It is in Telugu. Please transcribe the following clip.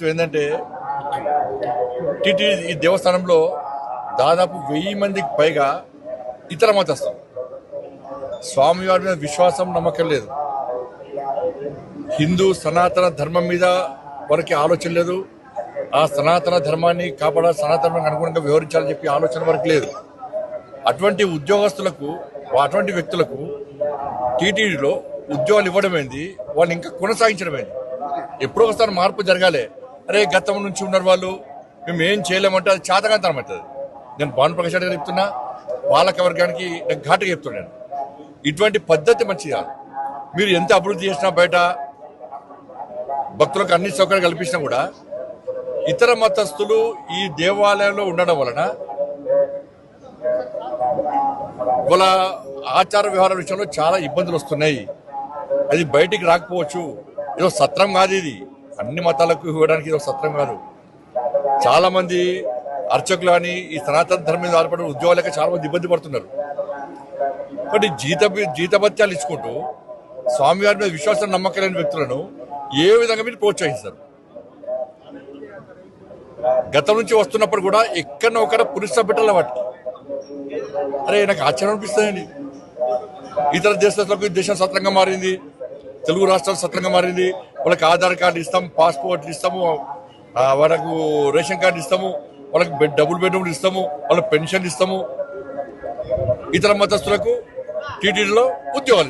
వాస్తవం ఏంటంటే టీటీడీ ఈ దేవస్థానంలో దాదాపు 1000 మందికి పైగా ఇతర మతస్థులు. స్వామివారి మీద విశ్వాసం నమ్మకం లేదు. హిందూ సనాతన ధర్మం మీద వారికి ఆలోచన లేదు. ఆ సనాతన ధర్మాన్ని కాపాడాలి, సనాతనానికి అనుగుణంగా వివరించాలని చెప్పి ఆలోచన వరకు లేదు. అటువంటి ఉద్యోగస్తులకు, అటువంటి వ్యక్తులకు టీటీడీలో ఉద్యోగాలు ఇవ్వడమేంది, వాళ్ళు ఇంకా కొనసాగించడమేంది? ఎప్పుడో ఒకసారి మార్పు జరగాలి. అరే గతం నుంచి ఉన్నారు వాళ్ళు, మేము ఏం చేయలేమంటే అది చేతకాంతనం అవుతుంది. నేను భానుప్రకాష్ రెడ్డి గారు చెప్తున్నా, పాలక వర్గానికి నేను ఘాటుగా చెప్తున్నాను, ఇటువంటి పద్ధతి మంచిది కాదు. మీరు ఎంత అభివృద్ధి చేసినా, బయట భక్తులకు అన్ని సౌకర్యాలు కల్పించినా కూడా ఇతర మతస్థులు ఈ దేవాలయంలో ఉండడం వలన వాళ్ళ ఆచార వ్యవహారాల విషయంలో చాలా ఇబ్బందులు వస్తున్నాయి. అది బయటికి రాకపోవచ్చు. ఏదో సత్రం కాదు ఇది, అన్ని మతాలకు ఇవ్వడానికి ఇది సత్రం కాదు. చాలా మంది అర్చకులు అని ఈ సనాతన ధర్మం మీద ఆధారపడిన ఉద్యోగాలు లేక చాలా మంది ఇబ్బంది పడుతున్నారు. కాబట్టి జీతభత్యాలు ఇచ్చుకుంటూ స్వామివారి మీద విశ్వాసం నమ్మకం లేని వ్యక్తులను ఏ విధంగా మీరు ప్రోత్సహిస్తారు? గతం నుంచి వస్తున్నప్పుడు కూడా ఎక్కడో ఒకడ పురుష పెట్టాలి వాటికి. అరే నాకు ఆశ్చర్యం అనిపిస్తుందండి. ఇతర దేశాలకు దేశం సత్రంగా మారింది, తెలుగు రాష్ట్రాలు సత్రంగా మారింది. వాళ్ళకి ఆధార్ కార్డు ఇస్తాము, పాస్పోర్ట్లు ఇస్తాము, వాళ్ళకు రేషన్ కార్డు ఇస్తాము, వాళ్ళకి డబుల్ బెడ్రూమ్లు ఇస్తాము, వాళ్ళకి పెన్షన్ ఇస్తాము. ఇతర మతస్థులకు టీటీడీలో ఉద్యోగాలు ఇస్తాము.